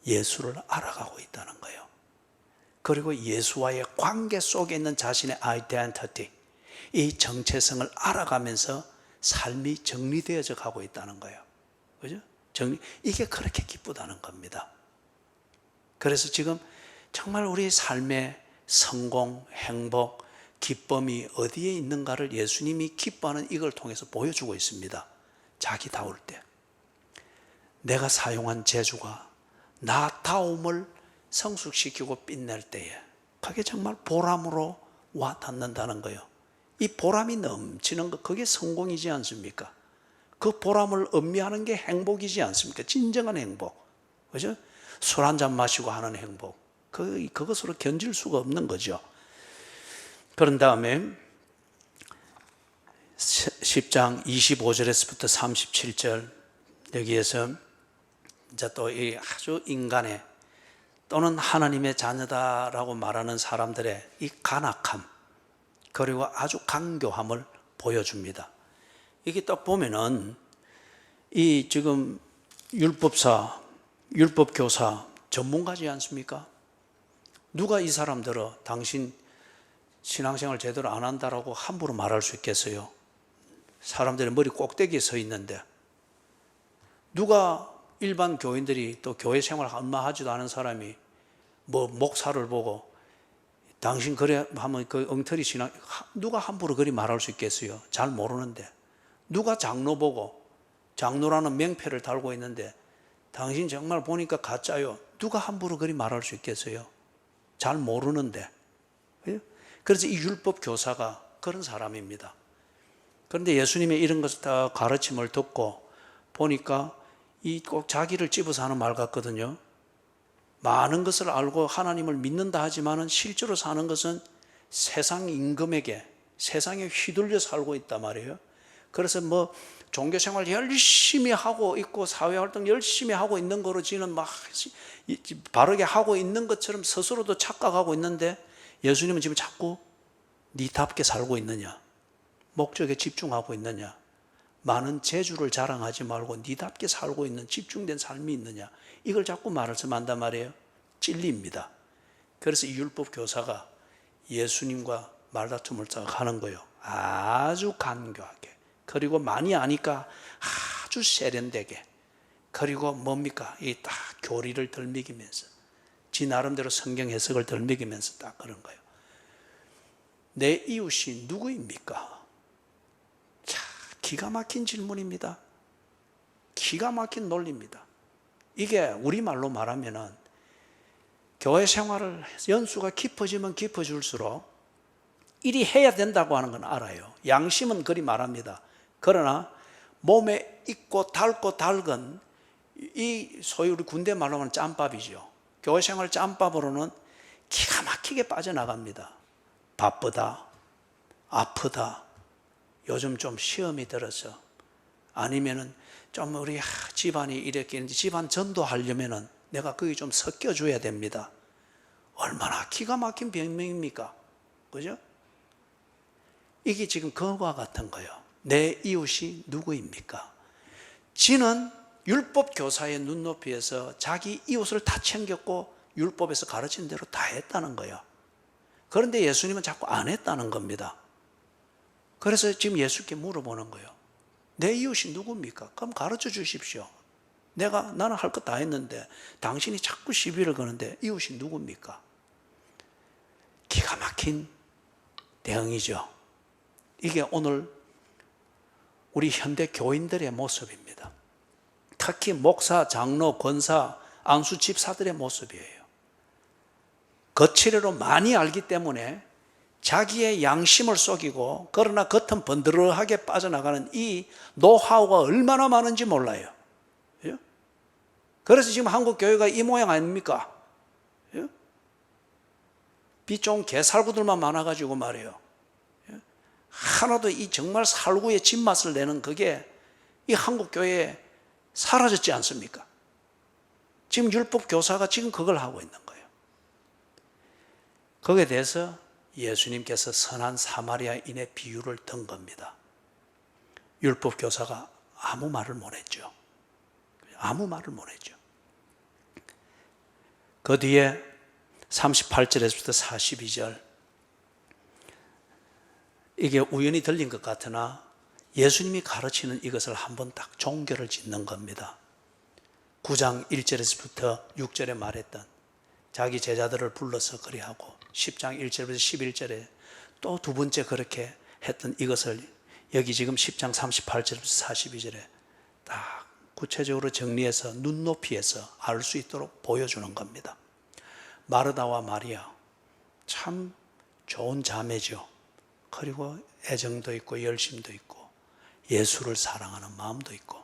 예수를 알아가고 있다는 거예요. 그리고 예수와의 관계 속에 있는 자신의 아이덴티티, 이 정체성을 알아가면서 삶이 정리되어져 가고 있다는 거예요. 그죠? 이게 그렇게 기쁘다는 겁니다. 그래서 지금 정말 우리 삶의 성공, 행복, 기쁨이 어디에 있는가를 예수님이 기뻐하는 이걸 통해서 보여주고 있습니다. 자기다울 때. 내가 사용한 재주가 나다움을 성숙시키고 빛낼 때에 그게 정말 보람으로 와 닿는다는 거예요. 이 보람이 넘치는 것, 그게 성공이지 않습니까? 그 보람을 음미하는 게 행복이지 않습니까? 진정한 행복. 그죠? 술 한잔 마시고 하는 행복. 그것으로 견질 수가 없는 거죠. 그런 다음에 10장 25절에서부터 37절 여기에서 이제 또 이 아주 인간의 또는 하나님의 자녀다라고 말하는 사람들의 이 간악함 그리고 아주 강교함을 보여줍니다. 이게 딱 보면은 이 지금 율법사, 율법교사 전문가지 않습니까? 누가 이 사람들을 당신 신앙생활 제대로 안 한다라고 함부로 말할 수 있겠어요? 사람들의 머리 꼭대기에 서 있는데 누가 일반 교인들이 또 교회 생활 얼마 하지도 않은 사람이 뭐 목사를 보고 당신 그래 하면 그 엉터리 신앙 누가 함부로 그리 말할 수 있겠어요? 잘 모르는데 누가 장로 보고 장로라는 명패를 달고 있는데 당신 정말 보니까 가짜요. 누가 함부로 그리 말할 수 있겠어요? 잘 모르는데. 그래서 이 율법 교사가 그런 사람입니다. 그런데 예수님의 이런 것을 다 가르침을 듣고 보니까 이 꼭 자기를 집어서 하는 말 같거든요. 많은 것을 알고 하나님을 믿는다 하지만은 실제로 사는 것은 세상 임금에게 세상에 휘둘려 살고 있단 말이에요. 그래서 뭐 종교생활 열심히 하고 있고 사회활동 열심히 하고 있는 거로 지는 막 바르게 하고 있는 것처럼 스스로도 착각하고 있는데 예수님은 지금 자꾸 니답게 살고 있느냐, 목적에 집중하고 있느냐, 많은 재주를 자랑하지 말고 니답게 살고 있는 집중된 삶이 있느냐, 이걸 자꾸 말씀한단 말이에요. 진리입니다. 그래서 이 율법 교사가 예수님과 말다툼을 하는 거예요. 아주 간교하게. 그리고 많이 아니까 아주 세련되게. 그리고 뭡니까? 이 딱 교리를 덜 먹이면서 지 나름대로 성경 해석을 덜 먹이면서 딱 그런 거예요. 내 이웃이 누구입니까? 자, 기가 막힌 질문입니다. 기가 막힌 논리입니다. 이게 우리말로 말하면은 교회 생활을 연수가 깊어지면 깊어질수록 일이 해야 된다고 하는 건 알아요. 양심은 그리 말합니다. 그러나 몸에 익고 닳고 닳은 이 소위 우리 군대 말로 하면 짬밥이죠. 교회 생활 짬밥으로는 기가 막히게 빠져나갑니다. 바쁘다, 아프다, 요즘 좀 시험이 들어서 아니면은 좀 우리 집안이 이렇게 있는데 집안 전도하려면은 내가 거기 좀 섞여줘야 됩니다. 얼마나 기가 막힌 변명입니까? 그죠? 이게 지금 그와 같은 거예요. 내 이웃이 누구입니까? 지는 율법 교사의 눈높이에서 자기 이웃을 다 챙겼고 율법에서 가르친 대로 다 했다는 거예요. 그런데 예수님은 자꾸 안 했다는 겁니다. 그래서 지금 예수께 물어보는 거예요. 내 이웃이 누굽니까? 그럼 가르쳐 주십시오. 나는 할 것 다 했는데 당신이 자꾸 시비를 거는데 이웃이 누굽니까? 기가 막힌 대응이죠. 이게 오늘 우리 현대 교인들의 모습입니다. 특히 목사, 장로, 권사, 안수 집사들의 모습이에요. 거칠애로 많이 알기 때문에 자기의 양심을 속이고 그러나 겉은 번드러하게 빠져나가는 이 노하우가 얼마나 많은지 몰라요. 예? 그래서 지금 한국 교회가 이 모양 아닙니까? 예? 비좁은 개살구들만 많아가지고 말이에요. 예? 하나도 이 정말 살구의 진맛을 내는 그게 이 한국 교회에 사라졌지 않습니까? 지금 율법 교사가 지금 그걸 하고 있는 거예요. 거기에 대해서 예수님께서 선한 사마리아인의 비유를 든 겁니다. 율법 교사가 아무 말을 못 했죠. 아무 말을 못 했죠. 그 뒤에 38절에서부터 42절, 이게 우연히 들린 것 같으나 예수님이 가르치는 이것을 한번 딱 종결을 짓는 겁니다. 9장 1절에서부터 6절에 말했던 자기 제자들을 불러서 그리하고 10장 1절부터 11절에 또 두 번째 그렇게 했던 이것을 여기 지금 10장 38절부터 42절에 딱 구체적으로 정리해서 눈높이에서 알 수 있도록 보여주는 겁니다. 마르다와 마리아 참 좋은 자매죠. 그리고 애정도 있고 열심도 있고 예수를 사랑하는 마음도 있고,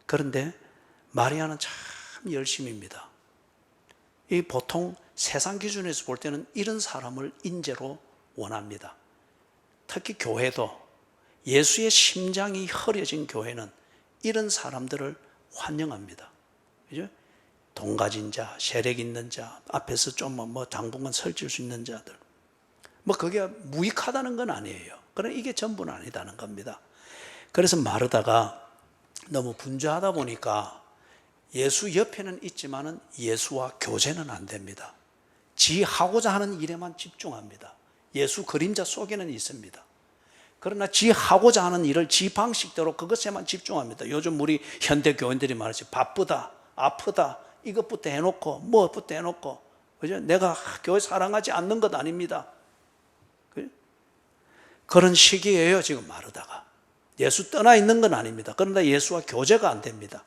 그런데 마리아는 참 열심입니다. 이 보통 세상 기준에서 볼 때는 이런 사람을 인재로 원합니다. 특히 교회도 예수의 심장이 흐려진 교회는 이런 사람들을 환영합니다. 그죠? 돈 가진 자, 세력 있는 자, 앞에서 좀 당분간 설칠 수 있는 자들. 그게 무익하다는 건 아니에요. 그러나 이게 전부는 아니다는 겁니다. 그래서 마르다가 너무 분주하다 보니까 예수 옆에는 있지만은 예수와 교제는 안 됩니다. 지 하고자 하는 일에만 집중합니다. 예수 그림자 속에는 있습니다. 그러나 지 하고자 하는 일을 지 방식대로 그것에만 집중합니다. 요즘 우리 현대 교인들이 말하지 바쁘다, 아프다, 이것부터 해놓고 뭐부터 해놓고, 그죠? 내가 교회 사랑하지 않는 것 아닙니다. 그런 시기예요 지금 마르다가. 예수 떠나 있는 건 아닙니다. 그런데 예수와 교제가 안 됩니다.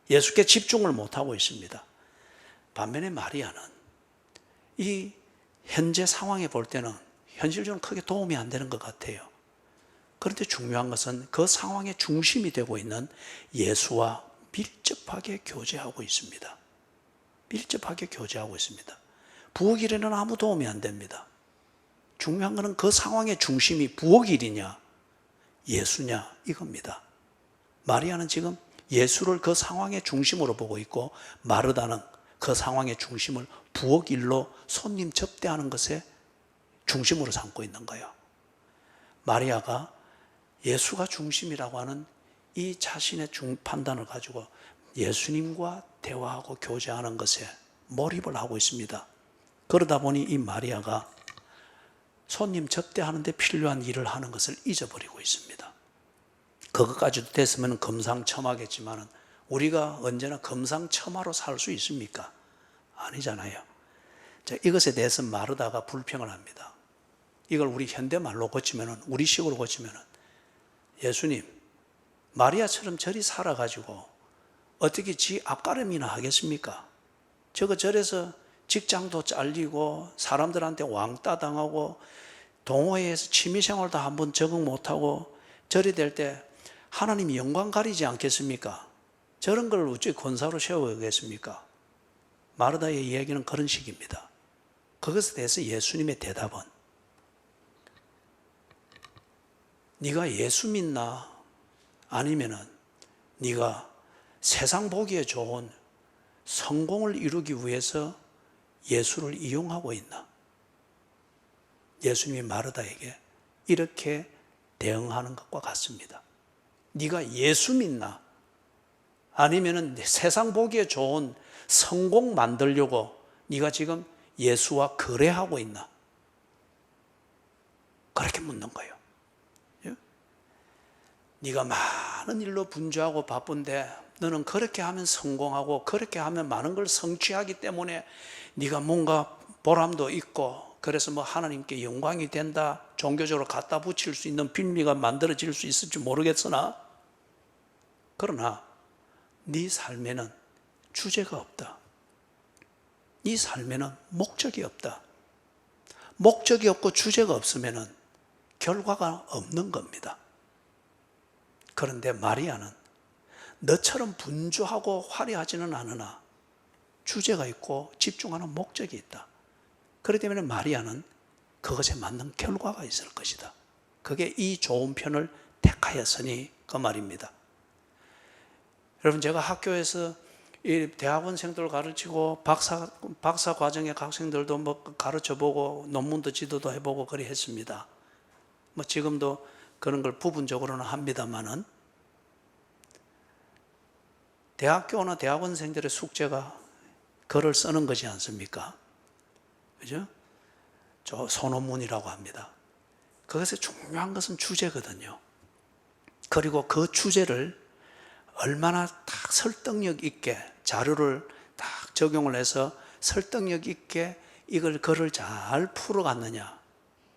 예수께 집중을 못하고 있습니다. 반면에 마리아는 이 현재 상황에 볼 때는 현실적으로 크게 도움이 안 되는 것 같아요. 그런데 중요한 것은 그 상황의 중심이 되고 있는 예수와 밀접하게 교제하고 있습니다. 밀접하게 교제하고 있습니다. 부엌일에는 아무 도움이 안 됩니다. 중요한 것은 그 상황의 중심이 부엌일이냐 예수냐 이겁니다. 마리아는 지금 예수를 그 상황의 중심으로 보고 있고, 마르다는 그 상황의 중심을 부엌일로 손님 접대하는 것에 중심으로 삼고 있는 거예요. 마리아가 예수가 중심이라고 하는 이 자신의 판단을 가지고 예수님과 대화하고 교제하는 것에 몰입을 하고 있습니다. 그러다 보니 이 마리아가 손님 접대하는 데 필요한 일을 하는 것을 잊어버리고 있습니다. 그것까지도 됐으면 금상첨화겠지만 우리가 언제나 금상첨화로 살 수 있습니까? 아니잖아요. 자, 이것에 대해서 마르다가 불평을 합니다. 이걸 우리 현대말로 고치면, 우리식으로 고치면, 예수님, 마리아처럼 저리 살아가지고 어떻게 지 앞가림이나 하겠습니까? 저래서 직장도 잘리고 사람들한테 왕따 당하고 동호회에서 취미생활도 한번 적응 못하고 저리 될 때 하나님이 영광 가리지 않겠습니까? 저런 걸 어찌 권사로 세우겠습니까? 마르다의 이야기는 그런 식입니다. 그것에 대해서 예수님의 대답은, 네가 예수 믿나? 아니면은 네가 세상 보기에 좋은 성공을 이루기 위해서 예수를 이용하고 있나? 예수님이 마르다에게 이렇게 대응하는 것과 같습니다. 네가 예수 믿나? 아니면은 세상 보기에 좋은 성공 만들려고 네가 지금 예수와 거래하고 있나? 그렇게 묻는 거예요. 네가 많은 일로 분주하고 바쁜데 너는 그렇게 하면 성공하고 그렇게 하면 많은 걸 성취하기 때문에 네가 뭔가 보람도 있고 그래서 하나님께 영광이 된다, 종교적으로 갖다 붙일 수 있는 빌미가 만들어질 수 있을지 모르겠으나, 그러나 네 삶에는 주제가 없다. 이 삶에는 목적이 없다. 목적이 없고 주제가 없으면 결과가 없는 겁니다. 그런데 마리아는 너처럼 분주하고 화려하지는 않으나 주제가 있고 집중하는 목적이 있다. 그렇기 때문에 마리아는 그것에 맞는 결과가 있을 것이다. 그게 이 좋은 편을 택하였으니 그 말입니다. 여러분, 제가 학교에서 이 대학원생들 가르치고 박사 과정의 학생들도 뭐 가르쳐보고 논문도 지도도 해보고 그리 했습니다. 뭐 지금도 그런 걸 부분적으로는 합니다만은, 대학교나 대학원생들의 숙제가 글을 쓰는 것이 않습니까? 그죠? 저 소논문이라고 합니다. 그것에 중요한 것은 주제거든요. 그리고 그 주제를 얼마나 딱 설득력 있게 자료를 딱 적용을 해서 설득력 있게 이걸 글을 잘 풀어갔느냐.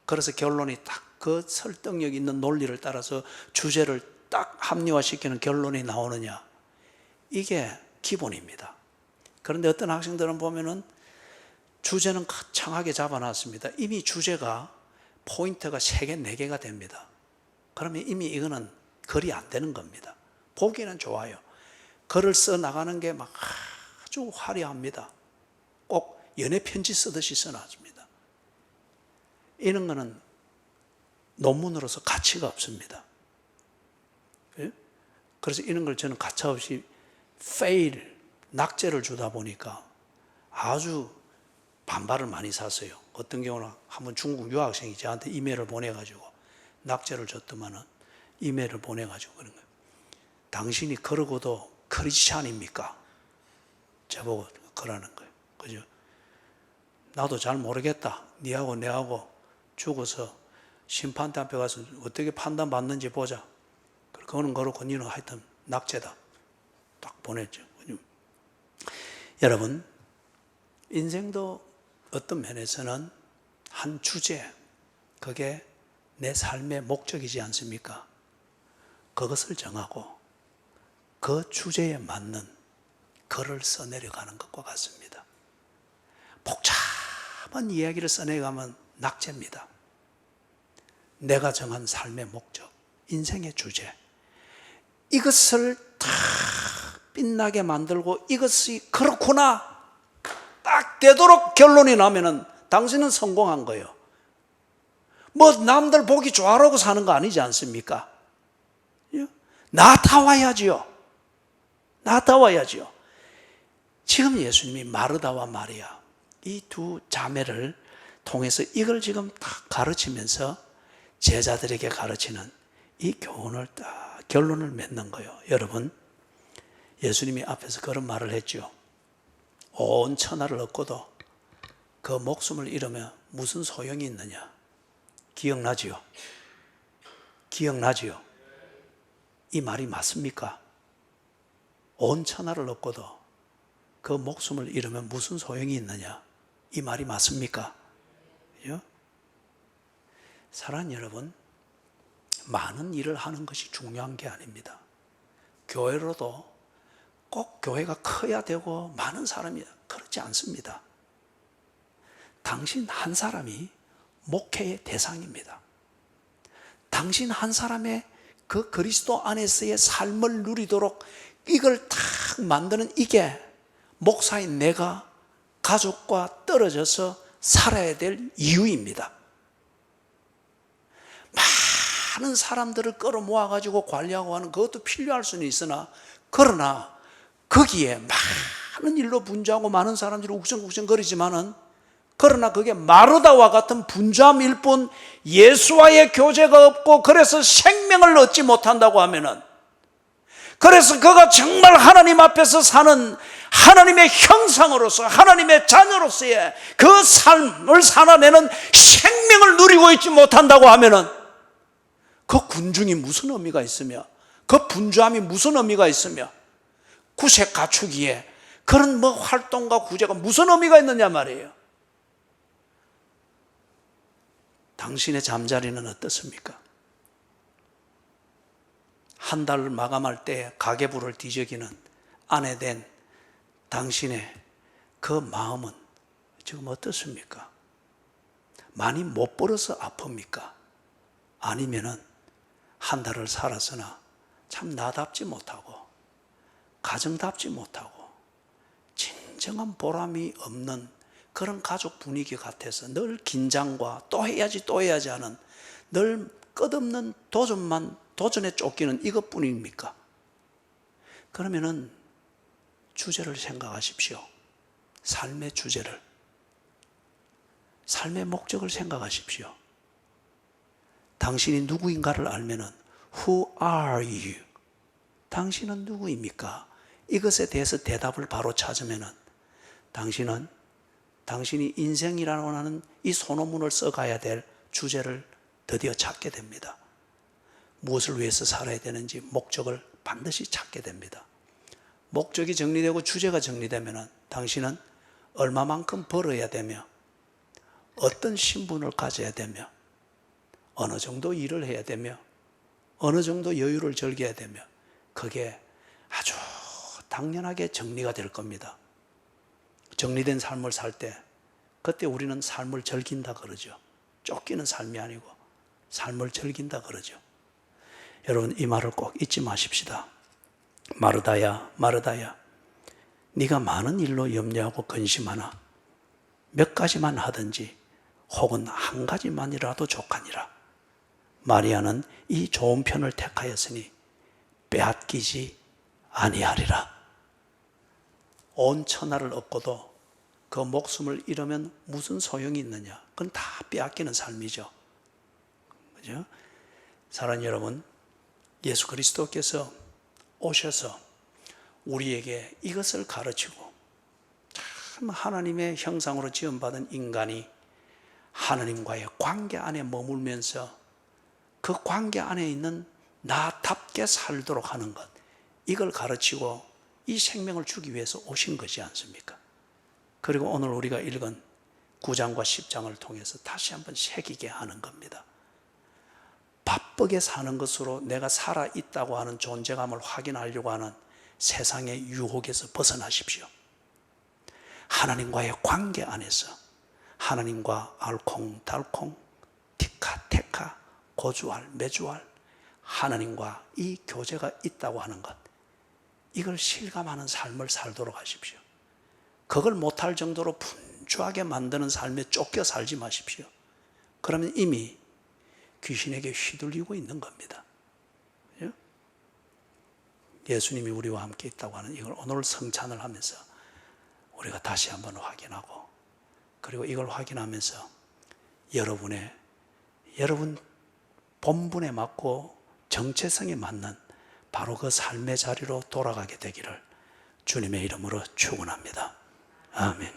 그래서 결론이 딱 그 설득력 있는 논리를 따라서 주제를 딱 합리화시키는 결론이 나오느냐. 이게 기본입니다. 그런데 어떤 학생들은 보면은 주제는 거창하게 잡아놨습니다. 이미 주제가 포인트가 3개, 4개가 됩니다. 그러면 이미 이거는 글이 안 되는 겁니다. 보기에는 좋아요. 글을 써나가는 게 막 아주 화려합니다. 꼭 연애 편지 쓰듯이 써놨습니다. 이런 거는 논문으로서 가치가 없습니다. 그래서 이런 걸 저는 가차없이 fail, 낙제를 주다 보니까 아주 반발을 많이 샀어요. 어떤 경우는 한번 중국 유학생이 저한테 이메일을 보내가지고 낙제를 줬더만은 이메일을 보내가지고 그런 거예요. 당신이 그러고도 크리스찬입니까? 저보고 그러는 거예요. 그죠? 나도 잘 모르겠다. 니하고 내하고 죽어서 심판대 앞에 가서 어떻게 판단받는지 보자. 그거는 그렇고 니는 하여튼 낙제다. 딱 보냈죠. 여러분, 인생도 어떤 면에서는 한 주제, 그게 내 삶의 목적이지 않습니까? 그것을 정하고 그 주제에 맞는 글을 써내려가는 것과 같습니다. 복잡한 이야기를 써내가면 낙제입니다. 내가 정한 삶의 목적, 인생의 주제, 이것을 다 빛나게 만들고 이것이 그렇구나 딱 되도록 결론이 나면은 당신은 성공한 거예요. 뭐 남들 보기 좋아라고 사는 거 아니지 않습니까? 나타와야지요. 나타와야지요. 지금 예수님이 마르다와 마리아 이 두 자매를 통해서 이걸 지금 딱 가르치면서 제자들에게 가르치는 이 교훈을 딱 결론을 맺는 거예요. 여러분, 예수님이 앞에서 그런 말을 했죠. 온 천하를 얻고도 그 목숨을 잃으면 무슨 소용이 있느냐. 기억나지요? 기억나지요? 이 말이 맞습니까? 온 천하를 얻고도 그 목숨을 잃으면 무슨 소용이 있느냐. 이 말이 맞습니까? 그죠? 사랑하는 여러분, 많은 일을 하는 것이 중요한 게 아닙니다. 교회로도 꼭 교회가 커야 되고 많은 사람이 그렇지 않습니다. 당신 한 사람이 목회의 대상입니다. 당신 한 사람의 그 그리스도 안에서의 삶을 누리도록 이걸 딱 만드는 이게 목사인 내가 가족과 떨어져서 살아야 될 이유입니다. 많은 사람들을 끌어모아가지고 관리하고 하는 그것도 필요할 수는 있으나, 그러나 거기에 많은 일로 분주하고 많은 사람들이 욱성욱성거리지만은, 그러나 그게 마르다와 같은 분주함일 뿐 예수와의 교제가 없고 그래서 생명을 얻지 못한다고 하면은, 그래서 그가 정말 하나님 앞에서 사는 하나님의 형상으로서 하나님의 자녀로서의 그 삶을 살아내는 생명을 누리고 있지 못한다고 하면은 그 군중이 무슨 의미가 있으며 그 분주함이 무슨 의미가 있으며 구색 갖추기에 그런 뭐 활동과 구제가 무슨 의미가 있느냐 말이에요. 당신의 잠자리는 어떻습니까? 한 달을 마감할 때 가계부를 뒤적이는 아내 된 당신의 그 마음은 지금 어떻습니까? 많이 못 벌어서 아픕니까? 아니면은 한 달을 살았으나 참 나답지 못하고 가정답지 못하고 진정한 보람이 없는 그런 가족 분위기 같아서 늘 긴장과 또 해야지 하는 늘 끝없는 도전에 쫓기는 이것뿐입니까? 그러면은 주제를 생각하십시오. 삶의 주제를. 삶의 목적을 생각하십시오. 당신이 누구인가를 알면은 Who are you? 당신은 누구입니까? 이것에 대해서 대답을 바로 찾으면은 당신은 당신이 인생이라고 하는 이 소노문을 써가야 될 주제를 드디어 찾게 됩니다. 무엇을 위해서 살아야 되는지 목적을 반드시 찾게 됩니다. 목적이 정리되고 주제가 정리되면 당신은 얼마만큼 벌어야 되며 어떤 신분을 가져야 되며 어느 정도 일을 해야 되며 어느 정도 여유를 즐겨야 되며 그게 아주 당연하게 정리가 될 겁니다. 정리된 삶을 살 때 그때 우리는 삶을 즐긴다 그러죠. 쫓기는 삶이 아니고 삶을 즐긴다 그러죠. 여러분 이 말을 꼭 잊지 마십시다. 마르다야 마르다야 네가 많은 일로 염려하고 근심하나 몇 가지만 하든지 혹은 한 가지만이라도 족하니라. 마리아는 이 좋은 편을 택하였으니 빼앗기지 아니하리라. 온 천하를 얻고도 그 목숨을 잃으면 무슨 소용이 있느냐? 그건 다 빼앗기는 삶이죠. 그죠? 사랑하는 여러분, 예수 그리스도께서 오셔서 우리에게 이것을 가르치고 참 하나님의 형상으로 지음받은 인간이 하나님과의 관계 안에 머물면서 그 관계 안에 있는 나답게 살도록 하는 것, 이걸 가르치고 이 생명을 주기 위해서 오신 것이 않습니까? 그리고 오늘 우리가 읽은 9장과 10장을 통해서 다시 한번 새기게 하는 겁니다. 바쁘게 사는 것으로 내가 살아있다고 하는 존재감을 확인하려고 하는 세상의 유혹에서 벗어나십시오. 하나님과의 관계 안에서 하나님과 알콩달콩, 티카테카, 고주할, 매주할 하나님과 이 교제가 있다고 하는 것, 이걸 실감하는 삶을 살도록 하십시오. 그걸 못할 정도로 분주하게 만드는 삶에 쫓겨 살지 마십시오. 그러면 이미 귀신에게 휘둘리고 있는 겁니다. 예수님이 우리와 함께 있다고 하는 이걸 오늘 성찬을 하면서 우리가 다시 한번 확인하고, 그리고 이걸 확인하면서 여러분 본분에 맞고 정체성에 맞는 바로 그 삶의 자리로 돌아가게 되기를 주님의 이름으로 축원합니다. 아멘.